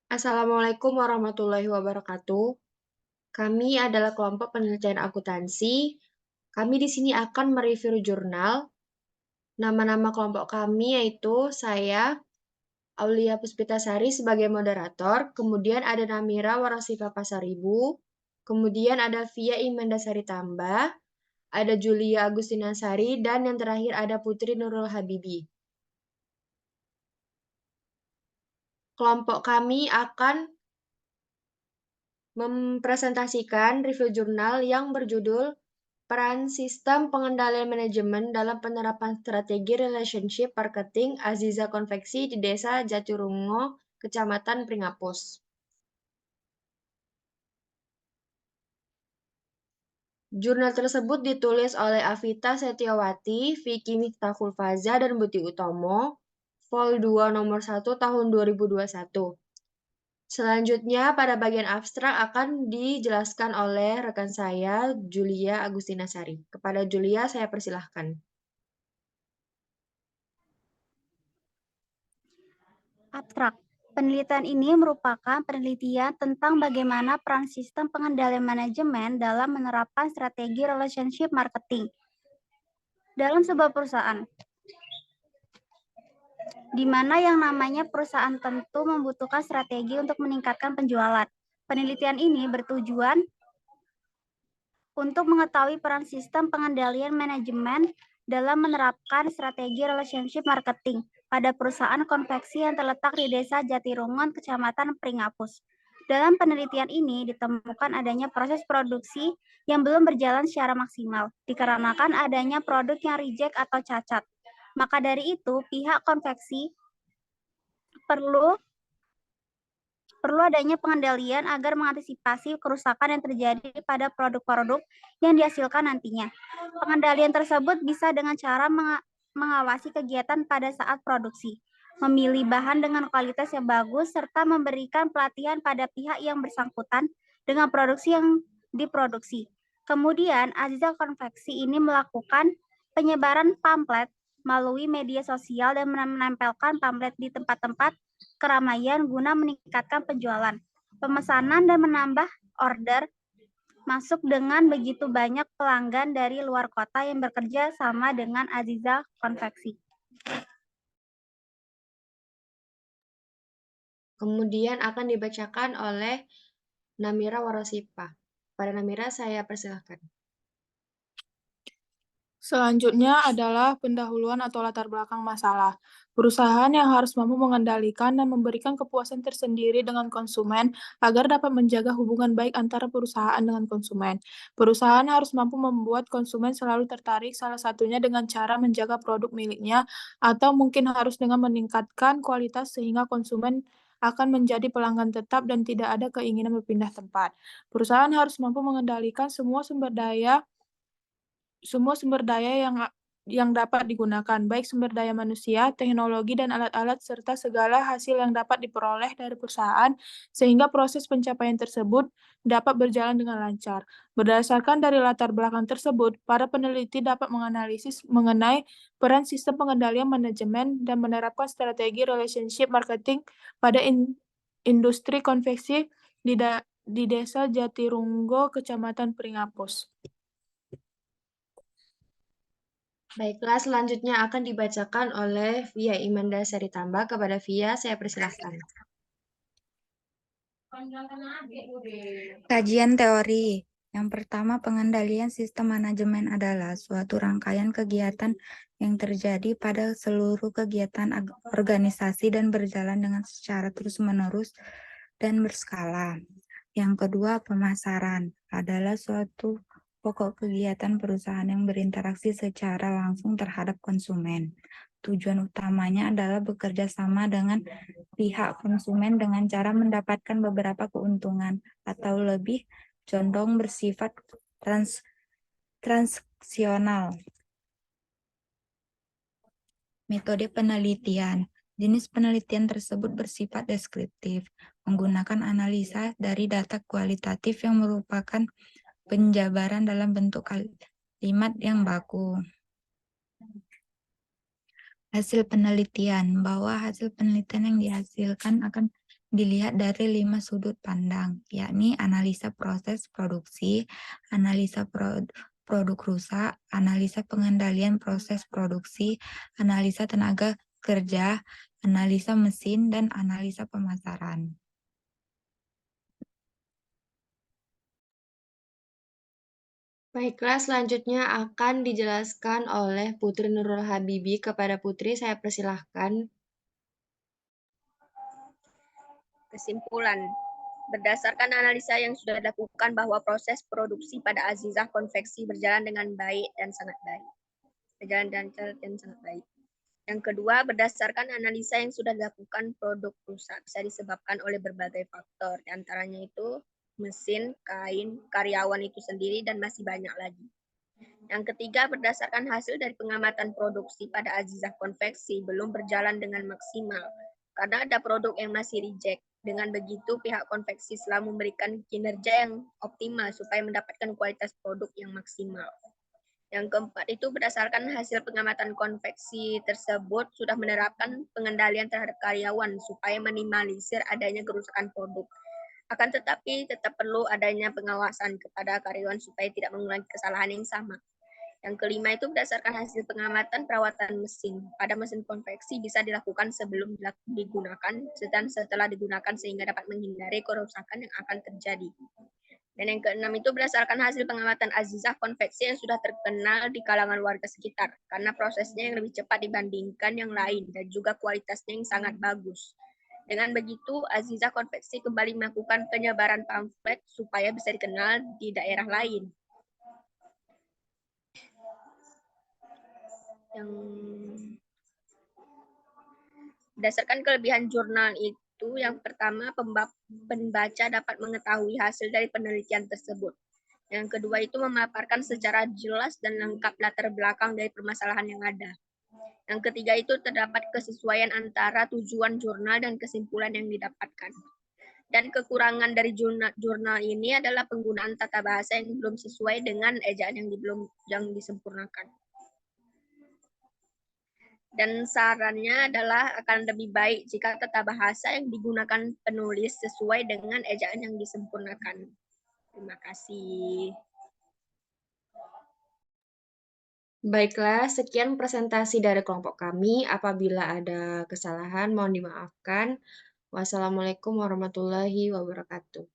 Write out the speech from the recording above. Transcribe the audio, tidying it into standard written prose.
Assalamualaikum warahmatullahi wabarakatuh. Kami adalah kelompok penelitian akuntansi. Kami di sini akan mereview jurnal. Nama-nama kelompok kami yaitu saya, Aulia Puspitasari sebagai moderator, kemudian ada Namira Warasifa Pasaribu, kemudian ada Via Imandasari Tambah, ada Julia Agustinasari, dan yang terakhir ada Putri Nurul Habibi. Kelompok kami akan mempresentasikan review jurnal yang berjudul Peran Sistem Pengendalian Manajemen dalam Penerapan Strategi Relationship Marketing Aziza Konveksi di Desa Jatirungo, Kecamatan Pringapus. Jurnal tersebut ditulis oleh Avita Setiawati, Vicky Miftahul Faza, dan Buti Utomo, Vol 2 nomor 1 tahun 2021. Selanjutnya, pada bagian abstrak akan dijelaskan oleh rekan saya, Julia Agustinasari. Kepada Julia, saya persilahkan. Abstrak. Penelitian ini merupakan penelitian tentang bagaimana peran sistem pengendalian manajemen dalam menerapkan strategi relationship marketing dalam sebuah perusahaan, di mana yang namanya perusahaan tentu membutuhkan strategi untuk meningkatkan penjualan. Penelitian ini bertujuan untuk mengetahui peran sistem pengendalian manajemen dalam menerapkan strategi relationship marketing pada perusahaan konveksi yang terletak di Desa Jatirungon, Kecamatan Pringapus. Dalam penelitian ini ditemukan adanya proses produksi yang belum berjalan secara maksimal, dikarenakan adanya produk yang reject atau cacat. Maka dari itu, pihak konveksi perlu adanya pengendalian agar mengantisipasi kerusakan yang terjadi pada produk-produk yang dihasilkan nantinya. Pengendalian tersebut bisa dengan cara mengawasi kegiatan pada saat produksi, memilih bahan dengan kualitas yang bagus, serta memberikan pelatihan pada pihak yang bersangkutan dengan produksi yang diproduksi. Kemudian, Aziza Konveksi ini melakukan penyebaran pamflet melalui media sosial dan menempelkan pamflet di tempat-tempat keramaian guna meningkatkan penjualan, pemesanan, dan menambah order masuk dengan begitu banyak pelanggan dari luar kota yang bekerja sama dengan Aziza Konveksi. Kemudian akan dibacakan oleh Namira Warasipa. Pada Namira, saya persilahkan. Selanjutnya adalah pendahuluan atau latar belakang masalah. Perusahaan yang harus mampu mengendalikan dan memberikan kepuasan tersendiri dengan konsumen agar dapat menjaga hubungan baik antara perusahaan dengan konsumen. Perusahaan harus mampu membuat konsumen selalu tertarik, salah satunya dengan cara menjaga produk miliknya, atau mungkin harus dengan meningkatkan kualitas sehingga konsumen akan menjadi pelanggan tetap dan tidak ada keinginan berpindah tempat. Perusahaan harus mampu mengendalikan semua sumber daya yang dapat digunakan, baik sumber daya manusia, teknologi, dan alat-alat, serta segala hasil yang dapat diperoleh dari perusahaan, sehingga proses pencapaian tersebut dapat berjalan dengan lancar. Berdasarkan dari latar belakang tersebut, para peneliti dapat menganalisis mengenai peran sistem pengendalian manajemen dan menerapkan strategi relationship marketing pada industri konveksi di Desa Jatirunggo, Kecamatan Pringapus. Baiklah, selanjutnya akan dibacakan oleh Via Imandasari Tambah. Kepada Via, saya persilahkan. Kajian teori. Yang pertama, pengendalian sistem manajemen adalah suatu rangkaian kegiatan yang terjadi pada seluruh kegiatan organisasi dan berjalan dengan secara terus-menerus dan berskala. Yang kedua, pemasaran adalah suatu pokok kegiatan perusahaan yang berinteraksi secara langsung terhadap konsumen. Tujuan utamanya adalah bekerja sama dengan pihak konsumen dengan cara mendapatkan beberapa keuntungan atau lebih condong bersifat transaksional. Metode penelitian. Jenis penelitian tersebut bersifat deskriptif, menggunakan analisa dari data kualitatif yang merupakan penjabaran dalam bentuk kalimat yang baku. Hasil penelitian, bahwa hasil penelitian yang dihasilkan akan dilihat dari 5 sudut pandang, yakni analisa proses produksi, analisa produk rusak, analisa pengendalian proses produksi, analisa tenaga kerja, analisa mesin, dan analisa pemasaran. Baiklah, selanjutnya akan dijelaskan oleh Putri Nurul Habibi. Kepada Putri, saya persilahkan. Kesimpulan, berdasarkan analisa yang sudah dilakukan bahwa proses produksi pada Azizah Konveksi berjalan dengan baik dan sangat baik. Yang kedua, berdasarkan analisa yang sudah dilakukan, produk rusak bisa disebabkan oleh berbagai faktor, diantaranya itu mesin, kain, karyawan itu sendiri, dan masih banyak lagi. Yang ketiga, berdasarkan hasil dari pengamatan produksi pada Azizah Konveksi belum berjalan dengan maksimal, karena ada produk yang masih reject. Dengan begitu, pihak konveksi selalu memberikan kinerja yang optimal supaya mendapatkan kualitas produk yang maksimal. Yang keempat itu berdasarkan hasil pengamatan konveksi tersebut sudah menerapkan pengendalian terhadap karyawan supaya minimalisir adanya kerusakan produk. Akan tetapi tetap perlu adanya pengawasan kepada karyawan supaya tidak mengulangi kesalahan yang sama. Yang kelima itu berdasarkan hasil pengamatan perawatan mesin. Pada mesin konveksi bisa dilakukan sebelum digunakan dan setelah digunakan sehingga dapat menghindari kerusakan yang akan terjadi. Dan yang keenam itu berdasarkan hasil pengamatan Azizah Konveksi yang sudah terkenal di kalangan warga sekitar, karena prosesnya yang lebih cepat dibandingkan yang lain dan juga kualitasnya yang sangat bagus. Dengan begitu, Azizah Konveksi kembali melakukan penyebaran pamflet supaya bisa dikenal di daerah lain. Yang berdasarkan kelebihan jurnal itu, yang pertama, pembaca dapat mengetahui hasil dari penelitian tersebut. Yang kedua itu memaparkan secara jelas dan lengkap latar belakang dari permasalahan yang ada. Yang ketiga itu terdapat kesesuaian antara tujuan jurnal dan kesimpulan yang didapatkan. Dan kekurangan dari jurnal ini adalah penggunaan tata bahasa yang belum sesuai dengan ejaan yang disempurnakan. Dan sarannya adalah akan lebih baik jika tata bahasa yang digunakan penulis sesuai dengan ejaan yang disempurnakan. Terima kasih. Baiklah, sekian presentasi dari kelompok kami. Apabila ada kesalahan, mohon dimaafkan. Wassalamualaikum warahmatullahi wabarakatuh.